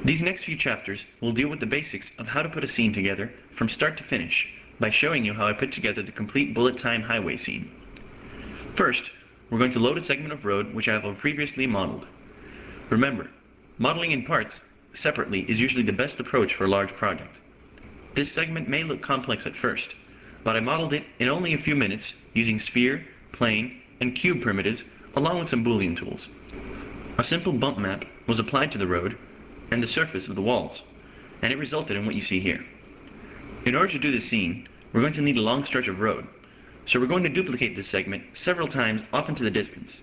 These next few chapters will deal with the basics of how to put a scene together from start to finish by showing you how I put together the complete bullet time highway scene. First, we're going to load a segment of road which I have previously modeled. Remember, modeling in parts separately is usually the best approach for a large project. This segment may look complex at first, but I modeled it in only a few minutes using sphere, plane, and cube primitives along with some Boolean tools. A simple bump map was applied to the road and the surface of the walls, and it resulted in what you see here. In order to do this scene, we're going to need a long stretch of road, so we're going to duplicate this segment several times off into the distance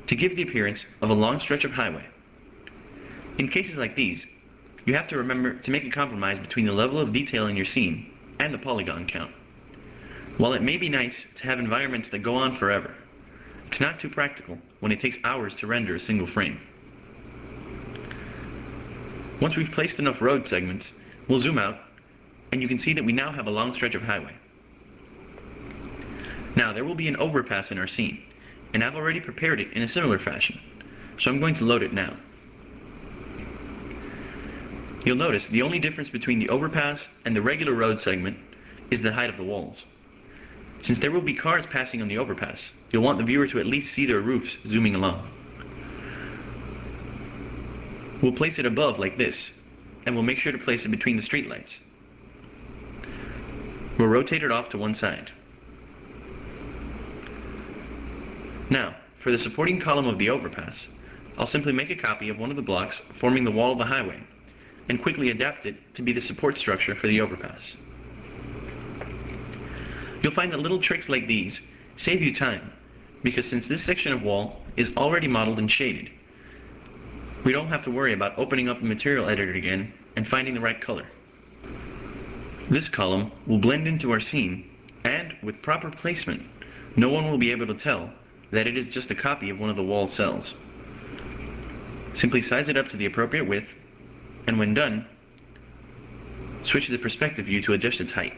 to give the appearance of a long stretch of highway. In cases like these, you have to remember to make a compromise between the level of detail in your scene and the polygon count. While it may be nice to have environments that go on forever, it's not too practical when it takes hours to render a single frame. Once we've placed enough road segments, we'll zoom out, and you can see that we now have a long stretch of highway. Now there will be an overpass in our scene, and I've already prepared it in a similar fashion, so I'm going to load it now. You'll notice the only difference between the overpass and the regular road segment is the height of the walls. Since there will be cars passing on the overpass, you'll want the viewer to at least see their roofs zooming along. We'll place it above like this, and we'll make sure to place it between the streetlights. We'll rotate it off to one side. Now, for the supporting column of the overpass, I'll simply make a copy of one of the blocks forming the wall of the highway, and quickly adapt it to be the support structure for the overpass. You'll find that little tricks like these save you time, because since this section of wall is already modeled and shaded, we don't have to worry about opening up the material editor again and finding the right color. This column will blend into our scene, and with proper placement, no one will be able to tell that it is just a copy of one of the wall cells. Simply size it up to the appropriate width, and when done, switch to the perspective view to adjust its height.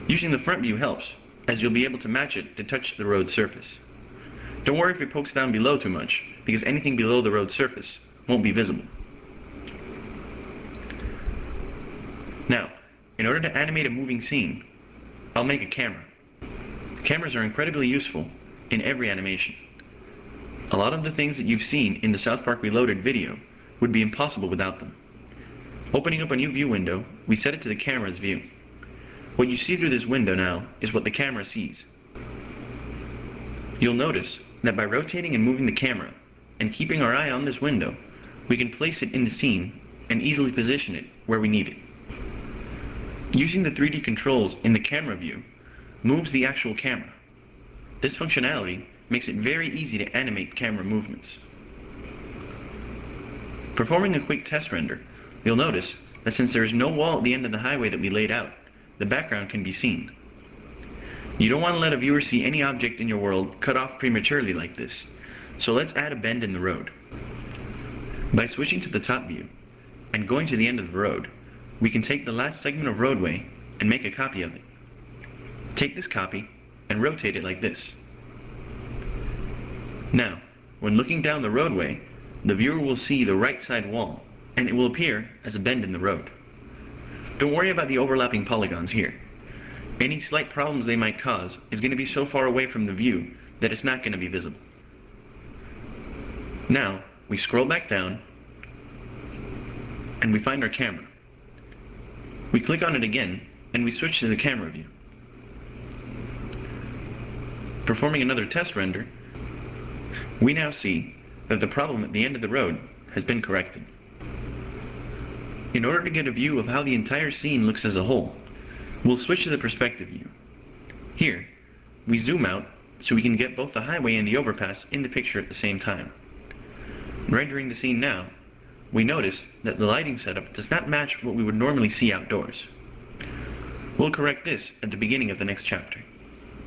Using the front view helps, as you'll be able to match it to touch the road surface. Don't worry if it pokes down below too much, because anything below the road surface won't be visible. Now, in order to animate a moving scene, I'll make a camera. Cameras are incredibly useful in every animation. A lot of the things that you've seen in the South Park Reloaded video would be impossible without them. Opening up a new view window, we set it to the camera's view. What you see through this window now is what the camera sees. You'll notice that by rotating and moving the camera and keeping our eye on this window, we can place it in the scene and easily position it where we need it. Using the 3D controls in the camera view moves the actual camera. This functionality makes it very easy to animate camera movements. Performing a quick test render, you'll notice that since there is no wall at the end of the highway that we laid out, the background can be seen. You don't want to let a viewer see any object in your world cut off prematurely like this, so let's add a bend in the road. By switching to the top view and going to the end of the road, we can take the last segment of roadway and make a copy of it. Take this copy and rotate it like this. Now, when looking down the roadway, the viewer will see the right side wall, and it will appear as a bend in the road. Don't worry about the overlapping polygons here. Any slight problems they might cause is going to be so far away from the view that it's not going to be visible. Now, we scroll back down, and we find our camera. We click on it again, and we switch to the camera view. Performing another test render, we now see that the problem at the end of the road has been corrected. In order to get a view of how the entire scene looks as a whole, we'll switch to the perspective view. Here, we zoom out so we can get both the highway and the overpass in the picture at the same time. Rendering the scene now, we notice that the lighting setup does not match what we would normally see outdoors. We'll correct this at the beginning of the next chapter.